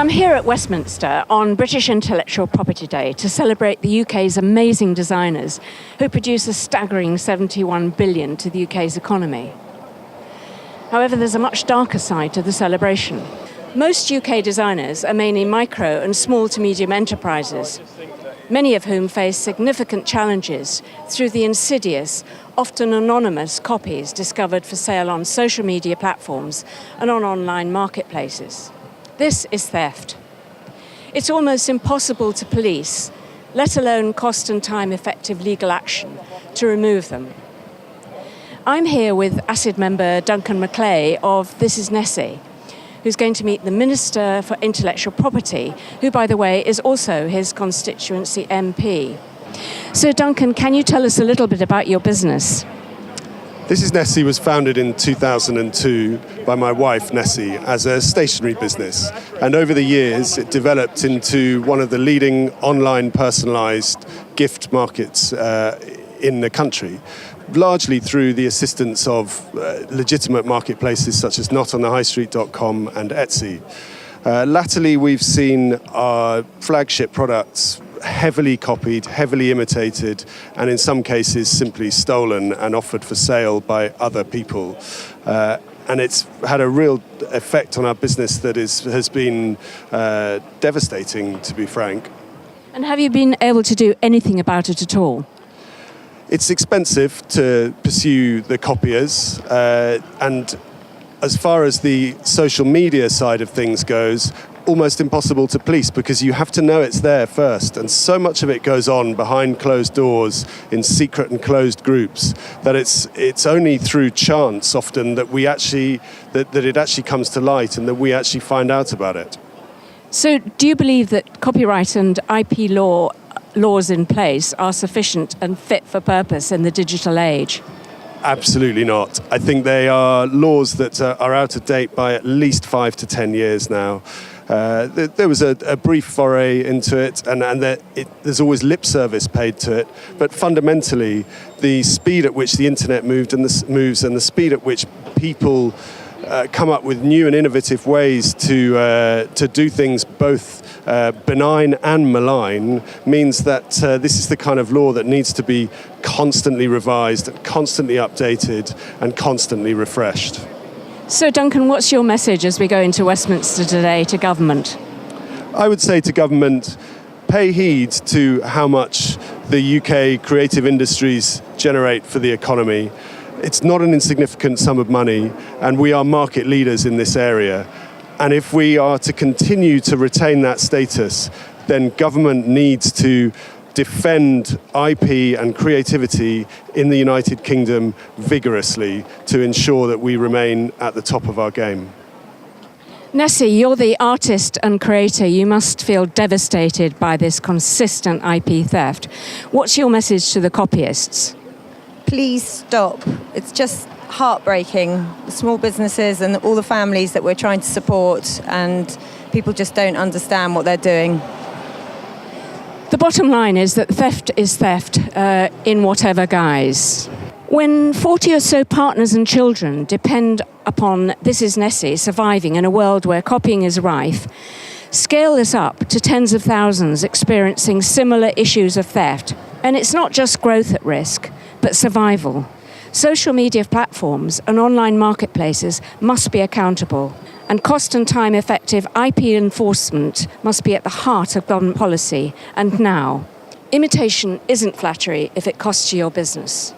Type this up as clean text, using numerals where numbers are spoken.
I'm here at Westminster on British Intellectual Property Day to celebrate the UK's amazing designers who produce a staggering 71 billion to the UK's economy. However, there's a much darker side to the celebration. Most UK designers are mainly micro and small to medium enterprises, many of whom face significant challenges through the insidious, often anonymous copies discovered for sale on social media platforms and on online marketplaces. This is theft. It's almost impossible to police, let alone cost and time-effective legal action, to remove them. I'm here with ACID member Duncan Maclay of This Is Nessie, who's going to meet the Minister for Intellectual Property, who, by the way, is also his constituency MP. So, Duncan, can you tell us a little bit about your business? This Is Nessie was founded in 2002 by my wife, Nessie, as a stationery business. And over the years, it developed into one of the leading online personalised gift markets in the country, largely through the assistance of legitimate marketplaces such as notonthehighstreet.com and Etsy. Latterly, we've seen our flagship products heavily copied, heavily imitated, and in some cases simply stolen and offered for sale by other people. And it's had a real effect on our business that has been devastating, to be frank. And have you been able to do anything about it at all? It's expensive to pursue the copiers, and as far as the social media side of things goes, almost impossible to police because you have to know it's there first, and so much of it goes on behind closed doors in secret and closed groups that it's only through chance often that it actually comes to light and that we actually find out about it. So do you believe that copyright and IP laws in place are sufficient and fit for purpose in the digital age? Absolutely not. I think they are laws that are out of date by at least 5 to 10 years now. There was a brief foray into it, and there's always lip service paid to it. But fundamentally, the speed at which the internet moves and the speed at which people come up with new and innovative ways to do things both benign and malign means that this is the kind of law that needs to be constantly revised, constantly updated, and constantly refreshed. So, Duncan, what's your message as we go into Westminster today to government? I would say to government, pay heed to how much the UK creative industries generate for the economy. It's not an insignificant sum of money, and we are market leaders in this area. And if we are to continue to retain that status, then government needs to defend IP and creativity in the United Kingdom vigorously to ensure that we remain at the top of our game. Nessie, you're the artist and creator. You must feel devastated by this consistent IP theft. What's your message to the copyists? Please stop. It's just heartbreaking. The small businesses and all the families that we're trying to support, and people just don't understand what they're doing. The bottom line is that theft is theft in whatever guise. When 40 or so partners and children depend upon This Is Nessie surviving in a world where copying is rife, scale this up to tens of thousands experiencing similar issues of theft. And it's not just growth at risk, but survival. Social media platforms and online marketplaces must be accountable, and cost and time effective IP enforcement must be at the heart of government policy, and now. Imitation isn't flattery if it costs you your business.